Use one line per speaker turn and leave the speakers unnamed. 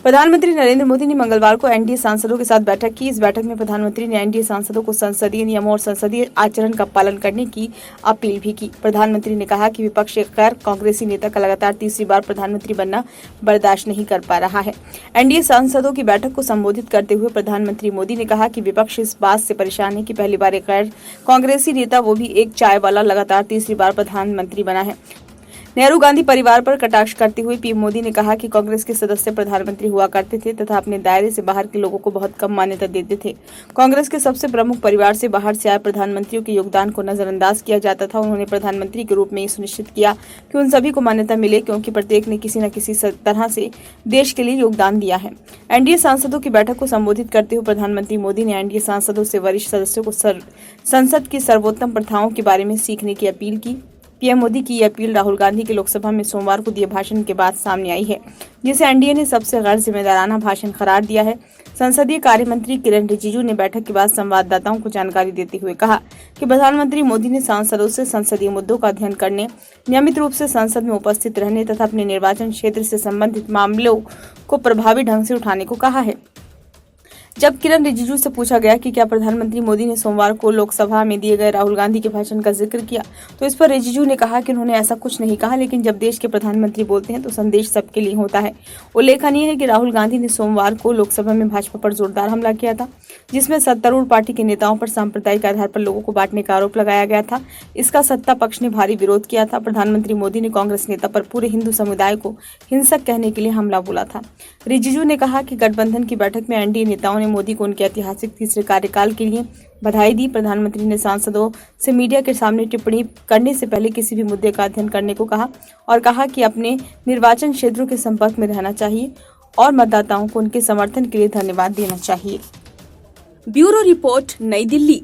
प्रधानमंत्री नरेंद्र मोदी ने मंगलवार को एनडीए सांसदों के साथ बैठक की। इस बैठक में प्रधानमंत्री ने एनडीए सांसदों को संसदीय नियमों और संसदीय आचरण का पालन करने की अपील भी की। प्रधानमंत्री ने कहा कि विपक्ष एक गैर कांग्रेसी नेता का लगातार तीसरी बार प्रधानमंत्री बनना बर्दाश्त नहीं कर पा रहा है। एनडीए सांसदों की बैठक को संबोधित करते हुए प्रधानमंत्री मोदी ने कहा कि विपक्ष इस बात से परेशान है कि पहली बार एक गैर कांग्रेसी नेता, वो भी एक चाय वाला, लगातार तीसरी बार प्रधानमंत्री बना है। नेहरू गांधी परिवार पर कटाक्ष करते हुए पीएम मोदी ने कहा कि कांग्रेस के सदस्य प्रधानमंत्री हुआ करते थे तथा अपने दायरे से बाहर के लोगों को बहुत कम मान्यता देते थे। कांग्रेस के सबसे प्रमुख परिवार से बाहर से आए प्रधानमंत्रियों के योगदान को नजरअंदाज किया जाता था। उन्होंने प्रधानमंत्री के रूप में ये सुनिश्चित किया कि उन सभी को मान्यता मिले, क्योंकि प्रत्येक ने किसी न किसी तरह से देश के लिए योगदान दिया है। एनडीए सांसदों की बैठक को संबोधित करते हुए प्रधानमंत्री मोदी ने एनडीए सांसदों से वरिष्ठ सदस्यों को संसद की सर्वोत्तम प्रथाओं के बारे में सीखने की अपील की। पीएम मोदी की यह अपील राहुल गांधी के लोकसभा में सोमवार को दिए भाषण के बाद सामने आई है, जिसे एनडीए ने सबसे गैर जिम्मेदाराना भाषण करार दिया है। संसदीय कार्य मंत्री किरण रिजिजू ने बैठक के बाद संवाददाताओं को जानकारी देते हुए कहा कि प्रधानमंत्री मोदी ने सांसदों से संसदीय मुद्दों का अध्ययन करने, नियमित रूप से संसद में उपस्थित रहने तथा अपने निर्वाचन क्षेत्र से संबंधित मामलों को प्रभावी ढंग से उठाने को कहा है। जब किरण रिजिजू से पूछा गया कि क्या प्रधानमंत्री मोदी ने सोमवार को लोकसभा में दिए गए राहुल गांधी के भाषण का जिक्र किया, तो इस पर रिजिजू ने कहा कि उन्होंने ऐसा कुछ नहीं कहा, लेकिन जब देश के प्रधानमंत्री बोलते हैं तो संदेश सबके लिए होता है। उल्लेखनीय है कि राहुल गांधी ने सोमवार को लोकसभा में भाजपा पर जोरदार हमला किया था, जिसमें सत्तारूढ़ पार्टी के नेताओं पर सांप्रदायिक आधार पर लोगों को बांटने का आरोप लगाया गया था। इसका सत्ता पक्ष ने भारी विरोध किया था। प्रधानमंत्री मोदी ने कांग्रेस नेता पर पूरे हिंदू समुदाय को हिंसक कहने के लिए हमला बोला था। रिजिजू ने कहा कि गठबंधन की बैठक में एनडीए नेताओं ने मोदी को उनके ऐतिहासिक तीसरे कार्यकाल के लिए बधाई दी। प्रधानमंत्री ने सांसदों से मीडिया के सामने टिप्पणी करने से पहले किसी भी मुद्दे का अध्ययन करने को कहा और कहा कि अपने निर्वाचन क्षेत्रों के संपर्क में रहना चाहिए और मतदाताओं को उनके समर्थन के लिए धन्यवाद देना चाहिए। ब्यूरो रिपोर्ट, नई दिल्ली।